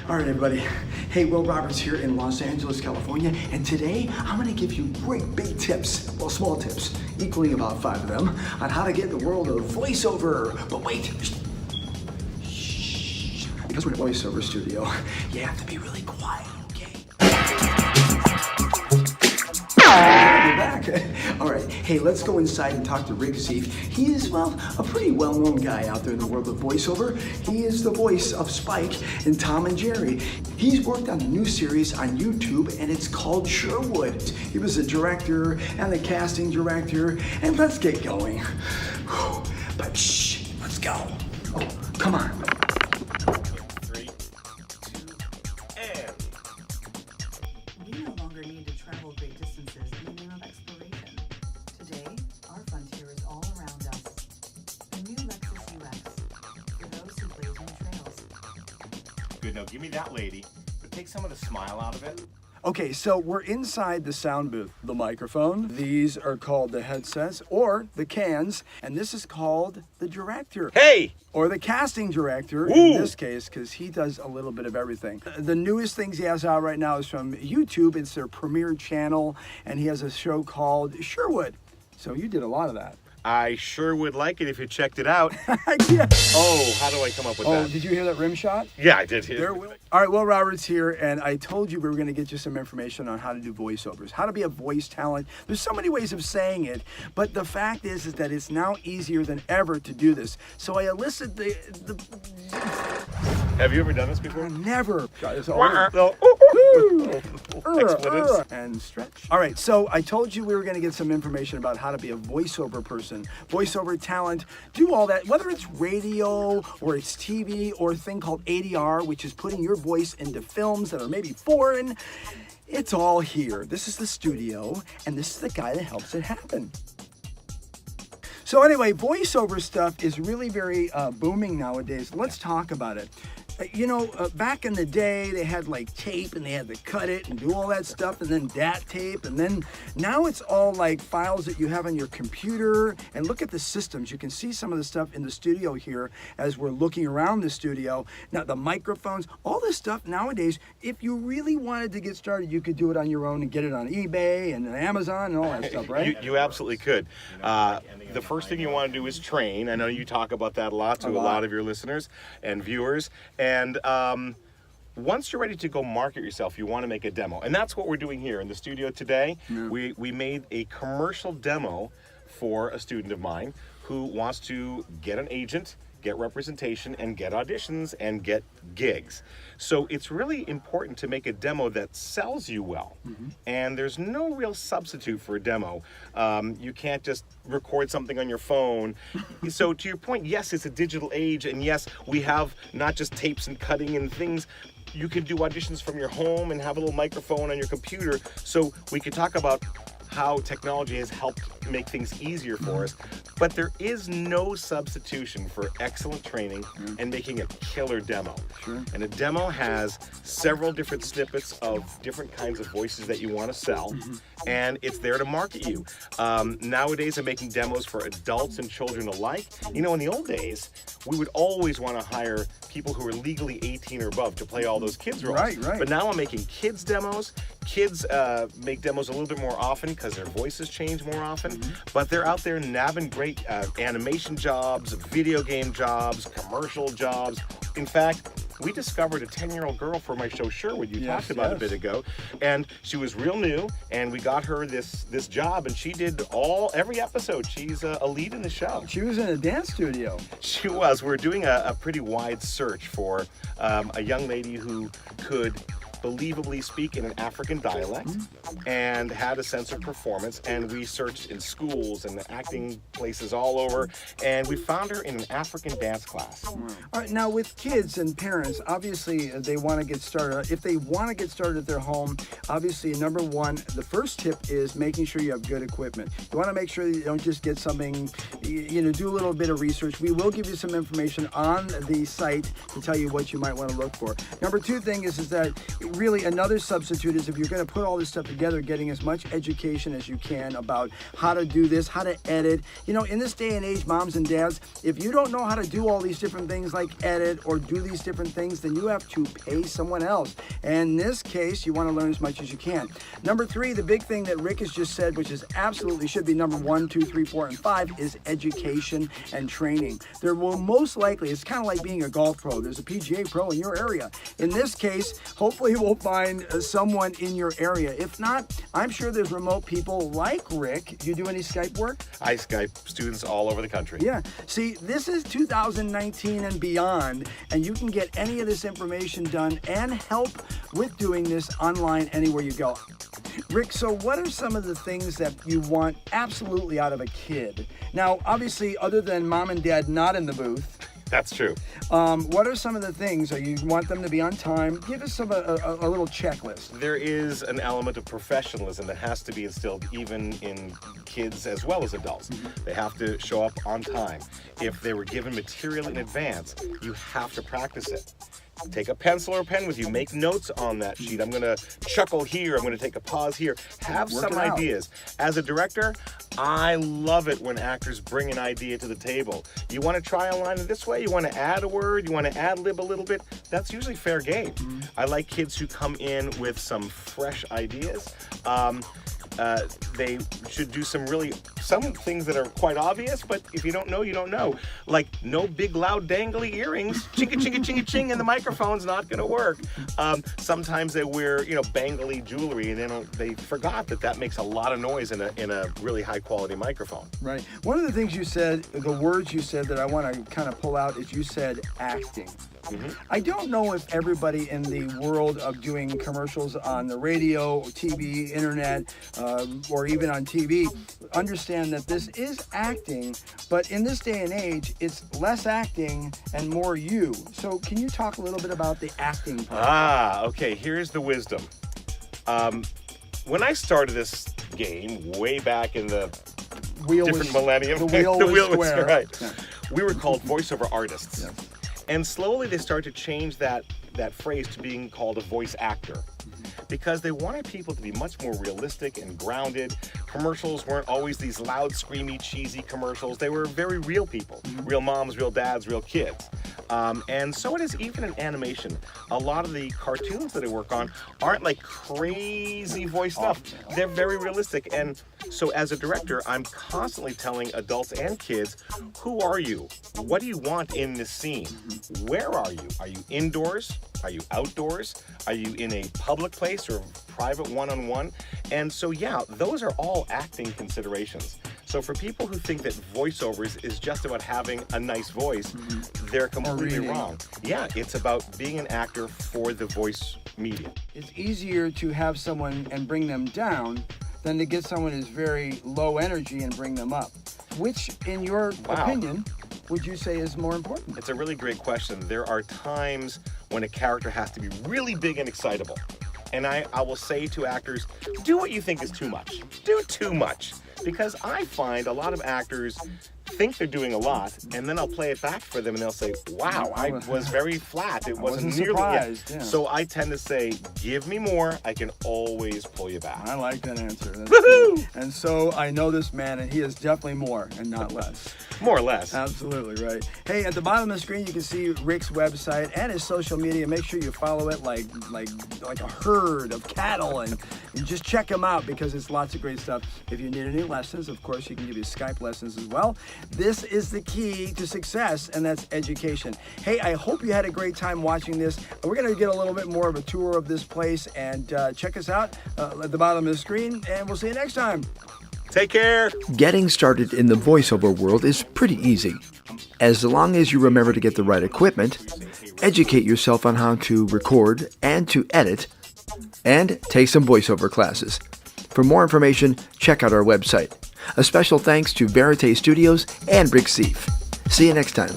All right, everybody. Hey, Will Roberts here in Los Angeles, California, and today I'm gonna give you great big tips, well, small tips, equaling about 5 of them, on how to get in the world of voiceover. But wait, shh, because we're in a voiceover studio, you have to be really quiet, okay? We're back. All right, hey, let's go inside and talk to Rick Zieff. He is, well, a pretty well-known guy out there in the world of voiceover. He is the voice of Spike in Tom and Jerry. He's worked on a new series on YouTube, and it's called Sherwood. He was the director and the casting director, and let's get going. But shh, let's go. Oh, come on. 3, 2, and... We no longer need to travel great distances in the name of exploration. Today, our frontier is all around us. The new Lexus UX, for those who blaze new trails. Good, now give me that lady, but take some of the smile out of it. Okay, so we're inside the sound booth, the microphone. These are called the headsets or the cans, and this is called the director. Hey! Or the casting director Ooh. in this case, because he does a little bit of everything. The newest things he has out right now is from YouTube. It's their premier channel, and he has a show called Sherwood. So you did a lot of that. I sure would like it if you checked it out. Yeah. Oh, how do I come up with Oh, that? did you hear that rim shot? Yeah, I did hear There it. will. All right, Will Roberts here, and I told you we were going to get you some information on how to do voiceovers, how to be a voice talent. There's so many ways of saying it, but the fact is that it's now easier than ever to do this. So I enlisted the Have you ever done this before? never. It's all Expletives. and stretch. All right, so I told you we were going to get some information about how to be a voiceover person, voiceover talent, do all that, whether it's radio or it's TV or a thing called ADR, which is putting your voice into films that are maybe foreign. It's all here. This is the studio, and this is the guy that helps it happen. So anyway, voiceover stuff is really very booming nowadays. Let's talk about it. You know, back in the day, they had like tape and they had to cut it and do all that stuff, and then DAT tape, and then now it's all like files that you have on your computer. And look at the systems. You can see some of the stuff in the studio here as we're looking around the studio. Now, the microphones, all this stuff nowadays, if you really wanted to get started, you could do it on your own and get it on eBay and Amazon and all that stuff, right? You absolutely could. The first thing you want to do is train. I know you talk about that a lot to a lot of your listeners and viewers. And once you're ready to go market yourself, you want to make a demo. And that's what we're doing here in the studio today. Yeah. We made a commercial demo for a student of mine who wants to get an agent, get representation, and get auditions, and get gigs. So it's really important to make a demo that sells you well. Mm-hmm. And there's no real substitute for a demo. You can't just record something on your phone. So to your point, yes, it's a digital age, and yes, we have not just tapes and cutting and things. You can do auditions from your home and have a little microphone on your computer. So we could talk about how technology has helped make things easier for us, but there is no substitution for excellent training and making a killer demo. Sure. And a demo has several different snippets of different kinds of voices that you want to sell, and it's there to market you. Nowadays, I'm making demos for adults and children alike. You know, in the old days, we would always want to hire people who are legally 18 or above to play all those kids roles. Right. But now I'm making kids demos. Kids make demos a little bit more often because their voices change more often, but they're out there nabbing great animation jobs, video game jobs, commercial jobs. In fact, we discovered a 10-year-old girl for my show Sherwood you talked about a bit ago, and she was real new, and we got her this job, and she did every episode. She's a lead in the show. She was in a dance studio. She was. We're doing a pretty wide search for a young lady who could believably speak in an African dialect and had a sense of performance, and we searched in schools and acting places all over, and we found her in an African dance class. All right, now with kids and parents, obviously they want to get started. If they want to get started at their home, obviously number one, the first tip is making sure you have good equipment. You want to make sure that you don't just get something, do a little bit of research. We will give you some information on the site to tell you what you might want to look for. Number two thing is that really another substitute is if you're going to put all this stuff together, getting as much education as you can about how to do this, how to edit. You know, in this day and age, moms and dads, if you don't know how to do all these different things like edit or do these different things, then you have to pay someone else. And in this case, you want to learn as much as you can. Number 3, the big thing that Rick has just said, which is absolutely should be number 1, 2, 3, 4, and 5, is education and training. There will most likely, it's kind of like being a golf pro. There's a PGA pro in your area. In this case, hopefully we'll find someone in your area. If not, I'm sure there's remote people like Rick. Do you do any Skype work? I Skype students all over the country. Yeah. See, this is 2019 and beyond, and you can get any of this information done and help with doing this online anywhere you go. Rick, so what are some of the things that you want absolutely out of a kid? Now, obviously, other than mom and dad not in the booth, That's true. what are some of the things? You want them to be on time? Give us a little checklist. There is an element of professionalism that has to be instilled even in kids as well as adults. They have to show up on time. If they were given material in advance, you have to practice it. Take a pencil or a pen with you. Make notes on that sheet. I'm going to chuckle here. I'm going to take a pause here. Have Work some it out. ideas. As a director, I love it when actors bring an idea to the table. You want to try a line in this way? You want to add a word? You want to ad-lib a little bit? That's usually fair game. I like kids who come in with some fresh ideas. They should do some things that are quite obvious, but if you don't know, you don't know. Like no big loud dangly earrings, chinga chinga chinga ching, and the microphone's not going to work. Sometimes they wear, bangly jewelry, and they forgot that makes a lot of noise in a really high quality microphone. Right. One of the things you said, the words you said that I want to kind of pull out is you said acting. I don't know if everybody in the world of doing commercials on the radio, TV, internet, or even on TV understand that this is acting, but in this day and age, it's less acting and more you. So can you talk a little bit about the acting part? Okay, here's the wisdom. When I started this game way back in the different millennium, the wheel was square. Right. Yeah. We were called voiceover artists. Yes. And slowly they started to change that phrase to being called a voice actor, because they wanted people to be much more realistic and grounded. Commercials weren't always these loud, screamy, cheesy commercials. They were very real people, real moms, real dads, real kids. And so it is even in animation. A lot of the cartoons that I work on aren't like crazy voice stuff. They're very realistic. And so as a director, I'm constantly telling adults and kids, who are you? What do you want in this scene? Where are you? Are you indoors? Are you outdoors? Are you in a public place or private one-on-one? And so, yeah, those are all acting considerations. So for people who think that voiceovers is just about having a nice voice, they're completely wrong. Yeah, it's about being an actor for the voice medium. It's easier to have someone and bring them down than to get someone who's very low energy and bring them up. Which, in your opinion, would you say is more important? It's a really great question. There are times when a character has to be really big and excitable. And I will say to actors, do what you think is too much. Do too much. Because I find a lot of actors think they're doing a lot, and then I'll play it back for them, and they'll say, wow, I was very flat. It wasn't nearly surprised, yeah. So I tend to say, give me more. I can always pull you back. I like that answer. Woohoo! And so I know this man, and he is definitely more and not less. More or less. Absolutely right. Hey, at the bottom of the screen, you can see Rick's website and his social media. Make sure you follow it like a herd of cattle, and just check him out because it's lots of great stuff. If you need any lessons, of course, you can give you Skype lessons as well. This is the key to success, and that's education. Hey, I hope you had a great time watching this. We're going to get a little bit more of a tour of this place, and check us out at the bottom of the screen, and we'll see you next time. Take care. Getting started in the voiceover world is pretty easy. As long as you remember to get the right equipment, educate yourself on how to record and to edit, and take some voiceover classes. For more information, check out our website. A special thanks to Verite Studios and Rick Zieff. See you next time.